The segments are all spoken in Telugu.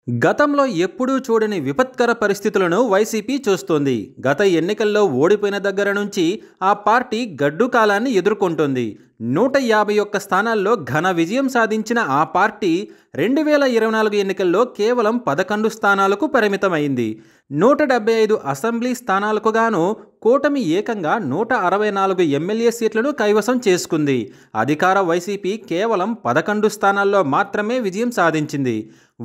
గతంలో ఎప్పుడూ చూడని విపత్కర పరిస్థితులను వైసీపీ చూస్తోంది. గత ఎన్నికల్లో ఓడిపోయిన దగ్గర నుంచి ఆ పార్టీ గడ్డు కాలాన్ని ఎదుర్కొంటోంది. 151 స్థానాల్లో ఘన విజయం సాధించిన ఆ పార్టీ 2024 ఎన్నికల్లో కేవలం 11 స్థానాలకు పరిమితమైంది. 175 అసెంబ్లీ స్థానాలకు గాను కూటమి ఏకంగా 164 ఎమ్మెల్యే సీట్లను కైవసం చేసుకుంది. అధికార వైసీపీ కేవలం 11 స్థానాల్లో మాత్రమే విజయం సాధించింది.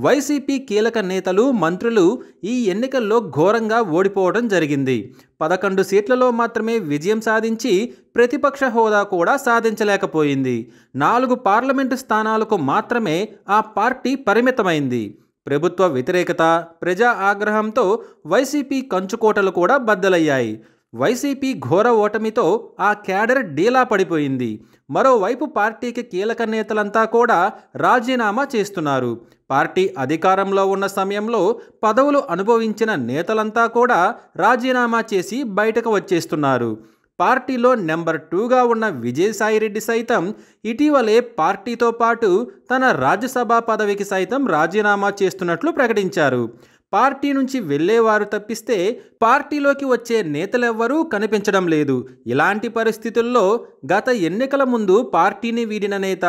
వైసీపీ కీలక నేతలు, మంత్రులు ఈ ఎన్నికల్లో ఘోరంగా ఓడిపోవడం జరిగింది. 11 సీట్లలో మాత్రమే విజయం సాధించి ప్రతిపక్ష హోదా కూడా సాధించలేకపోయింది. 4 పార్లమెంటు స్థానాలకు మాత్రమే ఆ పార్టీ పరిమితమైంది. ప్రభుత్వ వ్యతిరేకత, ప్రజా ఆగ్రహంతో వైసీపీ కంచుకోటలు కూడా బద్దలయ్యాయి. వైసీపీ ఘోర ఓటమితో ఆ క్యాడర్ డీలా పడిపోయింది. మరోవైపు పార్టీకి కీలక నేతలంతా కూడా రాజీనామా చేస్తున్నారు. పార్టీ అధికారంలో ఉన్న సమయంలో పదవులు అనుభవించిన నేతలంతా కూడా రాజీనామా చేసి బయటకు వచ్చేస్తున్నారు. పార్టీలో నెంబర్ 2గా ఉన్న విజయసాయిరెడ్డి సైతం ఇటీవలే పార్టీతో పాటు తన రాజ్యసభ పదవికి సైతం రాజీనామా చేస్తున్నట్లు ప్రకటించారు. పార్టీ నుంచి వెళ్ళేవారు తప్పిస్తే పార్టీలోకి వచ్చే నేతలెవ్వరూ కనిపించడం లేదు. ఇలాంటి పరిస్థితుల్లో గత ఎన్నికల ముందు పార్టీని వీడిన నేత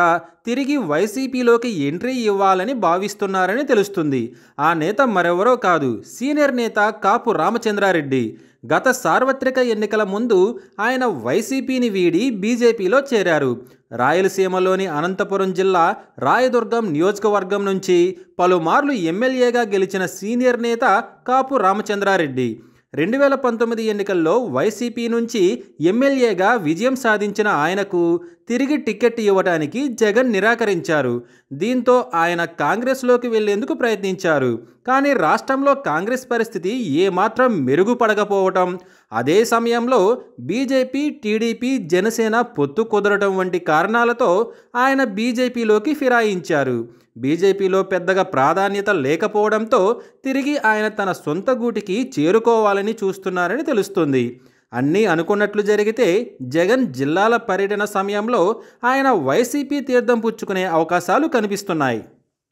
తిరిగి వైసీపీలోకి ఎంట్రీ ఇవ్వాలని భావిస్తున్నారని తెలుస్తుంది. ఆ నేత మరెవరో కాదు, సీనియర్ నేత కాపు రామచంద్రారెడ్డి. గత సార్వత్రిక ఎన్నికల ముందు ఆయన వైసీపీని వీడి బీజేపీలో చేరారు. రాయలసీమలోని అనంతపురం జిల్లా రాయదుర్గం నియోజకవర్గం నుంచి పలుమార్లు ఎమ్మెల్యేగా గెలిచిన సీనియర్ నేత కాపు రామచంద్రారెడ్డి 2019 ఎన్నికల్లో వైసీపీ నుంచి ఎమ్మెల్యేగా విజయం సాధించిన ఆయనకు తిరిగి టికెట్ ఇవ్వడానికి జగన్ నిరాకరించారు. దీంతో ఆయన కాంగ్రెస్లోకి వెళ్లేందుకు ప్రయత్నించారు. కానీ రాష్ట్రంలో కాంగ్రెస్ పరిస్థితి ఏమాత్రం మెరుగుపడకపోవటం, అదే సమయంలో బీజేపీ, టీడీపీ, జనసేన పొత్తు కుదరటం వంటి కారణాలతో ఆయన బీజేపీలోకి ఫిరాయించారు. బీజేపీలో పెద్దగా ప్రాధాన్యత లేకపోవడంతో తిరిగి ఆయన తన సొంత గూటికి చేరుకోవాలని చూస్తున్నారని తెలుస్తుంది. అన్నీ అనుకున్నట్లు జరిగితే జగన్ జిల్లాల పర్యటన సమయంలో ఆయన వైసీపీ తీర్థం పుచ్చుకునే అవకాశాలు కనిపిస్తున్నాయి.